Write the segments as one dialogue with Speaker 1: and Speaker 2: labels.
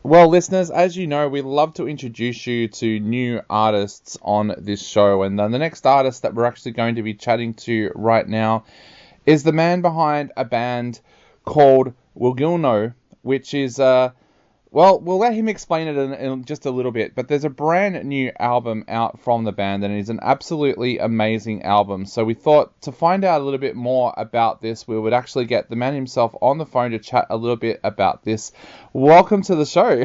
Speaker 1: Well, listeners, as you know, we love to introduce you to new artists on this show. And the next artist that we're actually going to be chatting to right now is the man behind a band called Wurgilno, which is, well, we'll let him explain it in just a little bit. But there's a brand new album out from the band, and it is an absolutely amazing album. So we thought to find out a little bit more about this, we would actually get the man himself on the phone to chat a little bit about this. Welcome to the show.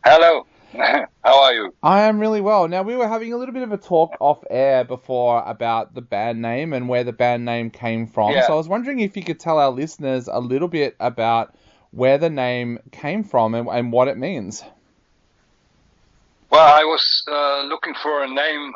Speaker 2: Hello. How are you?
Speaker 1: I am really well. Now, we were having a little bit of a talk off air before about the band name and where the band name came from.
Speaker 2: Yeah.
Speaker 1: So I was wondering if you could tell our listeners a little bit about where the name came from and what it means.
Speaker 2: Well, I was looking for a name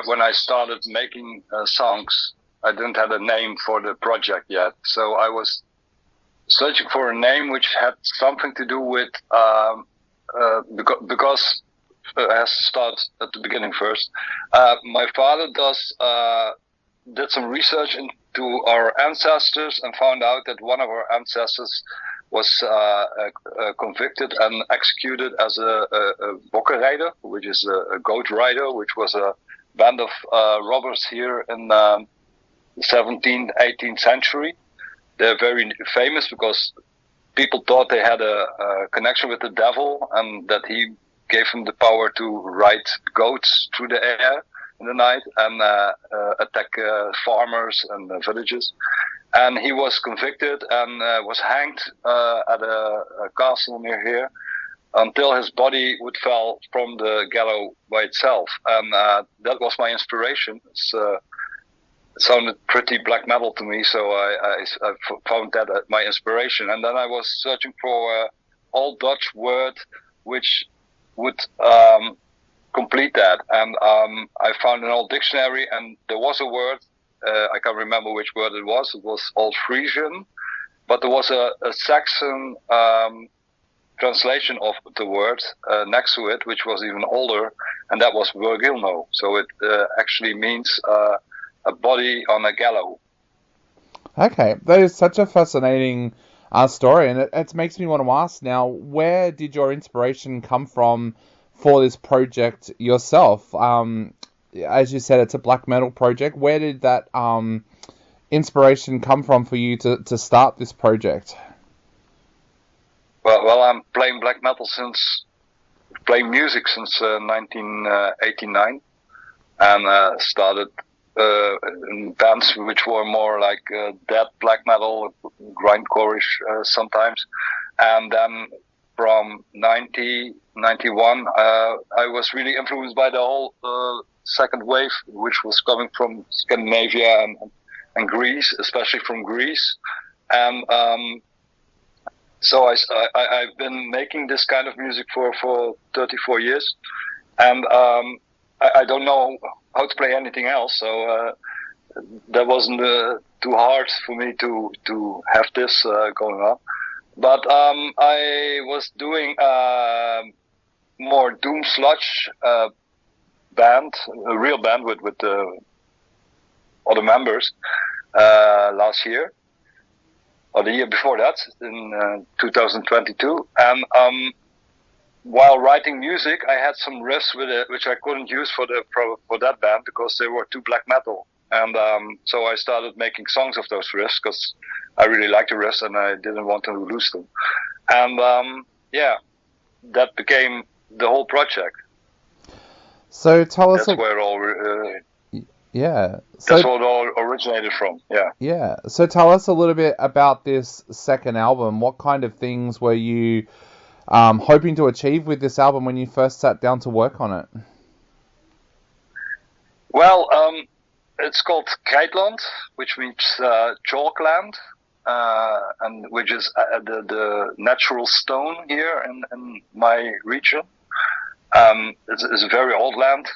Speaker 2: when I started making songs. I didn't have a name for the project yet. So I was searching for a name which had something to do with, because it has to start at the beginning first. My father did some research into our ancestors and found out that one of our ancestors was convicted and executed as a bokkenrijder, which is a goat rider, which was a band of robbers here in the 17th, 18th century. They're very famous because people thought they had a connection with the devil and that he gave them the power to ride goats through the air in the night and attack farmers and villages. And he was convicted and was hanged at a castle near here until his body would fall from the gallows by itself. And that was my inspiration. It sounded pretty black metal to me, so I found that my inspiration. And then I was searching for an old Dutch word which would complete that. And I found an old dictionary, and there was a word, I can't remember which word it was Old Frisian, but there was a Saxon translation of the word next to it, which was even older, and that was Wurgilno. So it actually means a body on a gallows.
Speaker 1: Okay, that is such a fascinating story, and it makes me want to ask now, where did your inspiration come from for this project yourself? As you said, it's a black metal project. Where did that inspiration come from for you to start this project?
Speaker 2: Well, I'm playing black metal playing music since 1989, and started in bands which were more like death black metal, grindcore-ish sometimes. And then from 91, I was really influenced by the whole second wave, which was coming from Scandinavia and Greece, especially from Greece. And so I've been making this kind of music for 34 years. And I don't know how to play anything else, so that wasn't too hard for me to have this going on. But I was doing more doom sludge band, a real band with other members last year, or the year before that, in 2022. And while writing music, I had some riffs with it, which I couldn't use for that band because they were too black metal. And so I started making songs of those riffs because I really liked the riffs and I didn't want to lose them. And yeah, that became the whole project.
Speaker 1: So tell us.
Speaker 2: That's where it all.
Speaker 1: Yeah.
Speaker 2: That's where it all originated from. Yeah.
Speaker 1: Yeah. So tell us a little bit about this second album. What kind of things were you hoping to achieve with this album when you first sat down to work on it?
Speaker 2: Well, it's called Krijtland, which means chalkland, and which is the natural stone here in my region. It's a very old land,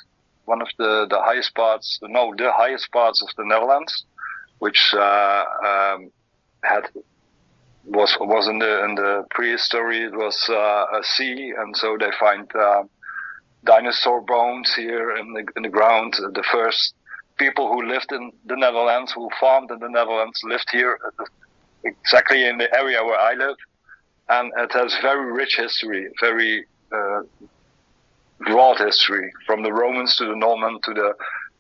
Speaker 2: one of the highest parts, the highest parts of the Netherlands, which was in the prehistory. It was a sea, and so they find dinosaur bones here in the ground. The first people who lived in the Netherlands, who farmed in the Netherlands, lived here exactly in the area where I live. and it has very rich history, very broad history, from the Romans to the Norman to the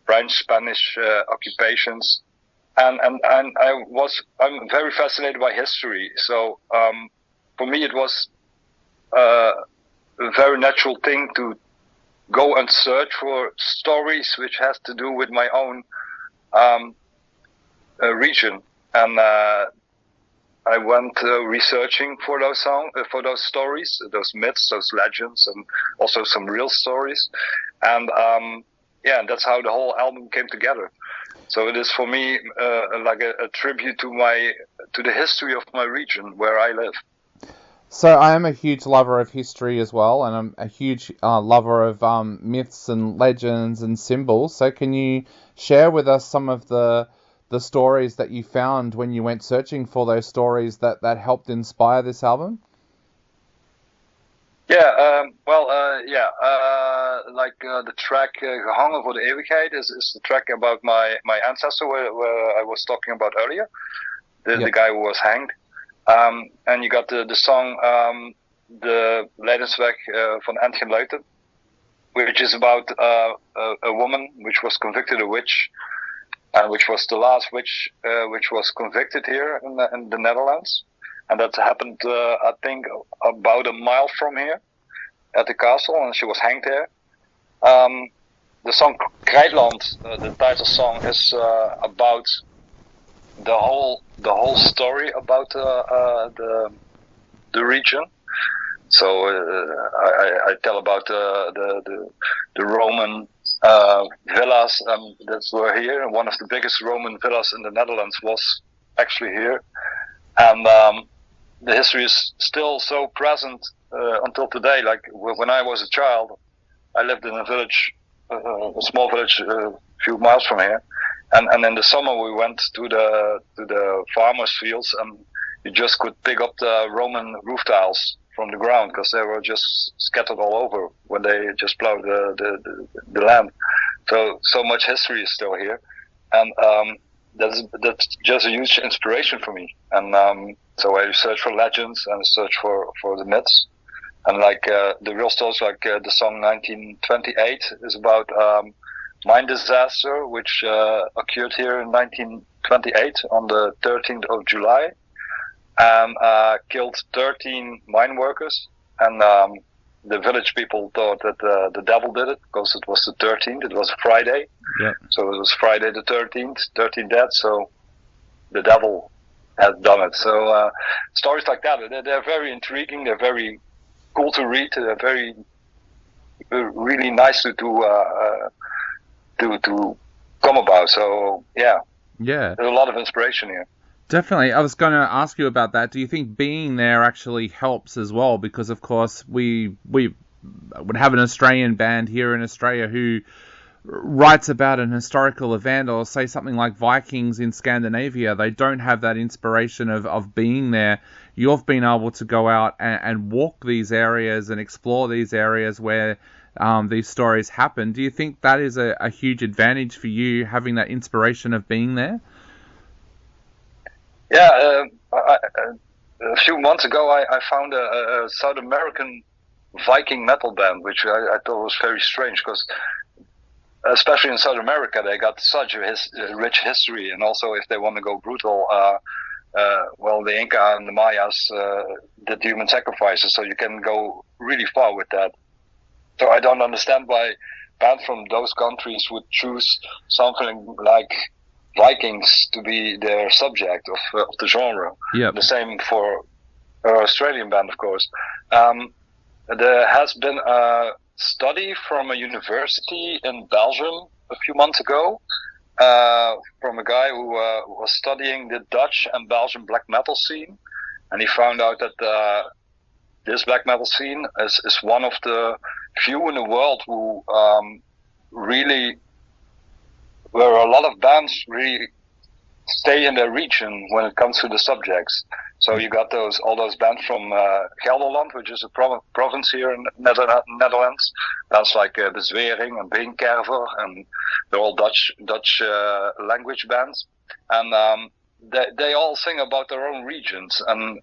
Speaker 2: French, Spanish occupations, and I'm very fascinated by history. So for me, it was a very natural thing to go and search for stories which has to do with my own region, and I went researching for those stories, those myths, those legends, and also some real stories, and that's how the whole album came together. So it is for me like a tribute to the history of my region where I live.
Speaker 1: So I am a huge lover of history as well, and I'm a huge lover of myths and legends and symbols. So can you share with us some of the stories that you found when you went searching for those stories that helped inspire this album?
Speaker 2: Yeah, the track Gehangen voor de Eeuwigheid is the track about my ancestor where I was talking about earlier, the guy who was hanged. And you got the song De Lijdensweg van Entgen Luiten, which is about a woman which was convicted a witch, which was the last witch which was convicted here in the Netherlands. And that happened, I think, about a mile from here at the castle, and she was hanged there. The song Krijtland, the title song, is about the whole story about the region. So I tell about the Roman villas that were here, and one of the biggest Roman villas in the Netherlands was actually here, and the history is still so present until today. Like when I was a child, I lived in a village, a small village, a few miles from here. And in the summer we went to the farmers' fields, and you just could pick up the Roman roof tiles from the ground because they were just scattered all over when they just plowed the land. So much history is still here, and that's just a huge inspiration for me. And so I search for legends and search for the myths, and like the real stories, like the song 1928 is about mine disaster, which occurred here in 1928 on the 13th of July, and killed 13 mine workers. And the village people thought that the devil did it because it was the 13th. It was a Friday, so it was Friday the 13th, 13 dead. So the devil had done it. So stories like that, they're very intriguing. They're very cool to read. They're very really nice to come about. So there's a lot of inspiration here.
Speaker 1: Definitely. I was going to ask you about that. Do you think being there actually helps as well? Because of course we would have an Australian band here in Australia who writes about an historical event, or say something like Vikings in Scandinavia. They don't have that inspiration of being there. You've been able to go out and walk these areas and explore these areas where these stories happen. Do you think that is a huge advantage for you, having that inspiration of being there?
Speaker 2: Yeah, a few months ago I found a South American Viking metal band, which I thought was very strange because especially in South America they got such a rich history, and also if they want to go brutal, the Inca and the Mayas did human sacrifices, so you can go really far with that. So I don't understand why bands from those countries would choose something like Vikings to be their subject of the genre. The same for our Australian band, of course. There has been a study from a university in Belgium a few months ago from a guy who was studying the Dutch and Belgian black metal scene, and he found out that this black metal scene is one of the few in the world who really, where a lot of bands really stay in their region when it comes to the subjects. So you got all those bands from Gelderland, which is a province here in Netherlands. Bands like Bezwering and Beenkerver, and they're all Dutch language bands. And they all sing about their own regions, and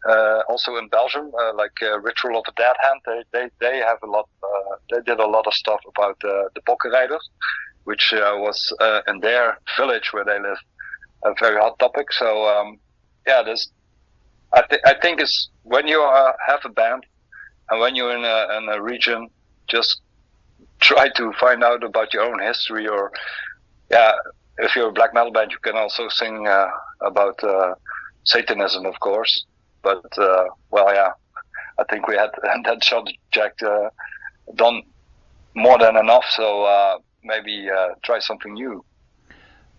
Speaker 2: also in Belgium, like Ritual of a Dead Hand, they have a lot. They did a lot of stuff about the Bokkenrijders, which was in their village where they live a very hot topic. So yeah, I think it's when you have a band and when you're in a region, just try to find out about your own history, or yeah, if you're a black metal band, you can also sing about Satanism, of course. But well, yeah, I think we had that subject done more than enough. So maybe try something new.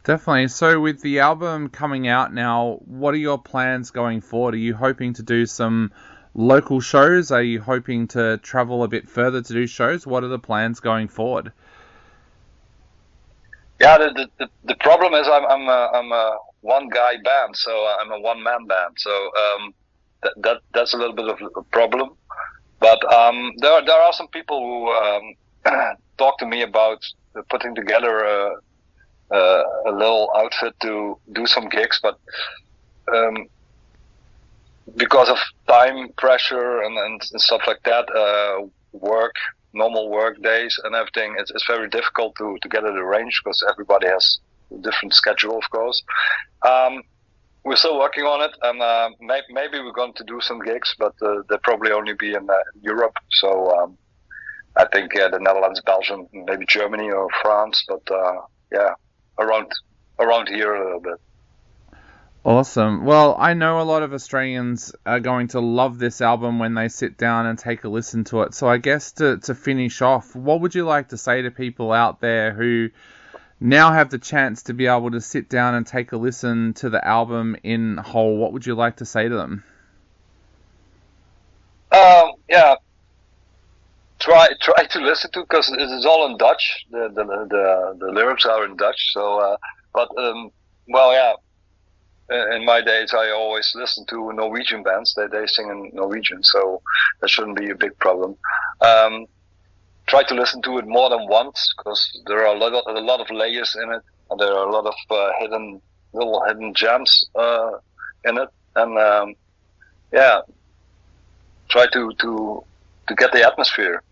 Speaker 1: Definitely. So with the album coming out now, what are your plans going forward? Are you hoping to do some local shows? Are you hoping to travel a bit further to do shows? What are the plans going forward?
Speaker 2: Yeah, the problem is I'm a one guy band, so I'm a one man band. So that's a little bit of a problem. But there are some people who talk to me about putting together a little outfit to do some gigs, but because of time pressure and stuff like that, normal work days and everything, it's very difficult to get it arranged because everybody has a different schedule, of course. We're still working on it, and maybe we're going to do some gigs, but they'll probably only be in Europe. So I think the Netherlands, Belgium, maybe Germany or France, but yeah, around here a little bit.
Speaker 1: Awesome. Well, I know a lot of Australians are going to love this album when they sit down and take a listen to it. So I guess to finish off, what would you like to say to people out there who now have the chance to be able to sit down and take a listen to the album in whole? What would you like to say to them?
Speaker 2: Yeah, try to listen to, because it is all in Dutch. The lyrics are in Dutch. So, but well, yeah. In my days, I always listened to Norwegian bands. They sing in Norwegian, so that shouldn't be a big problem. Try to listen to it more than once, because there are a lot of layers in it, and there are a lot of little hidden gems in it. And yeah, try to get the atmosphere.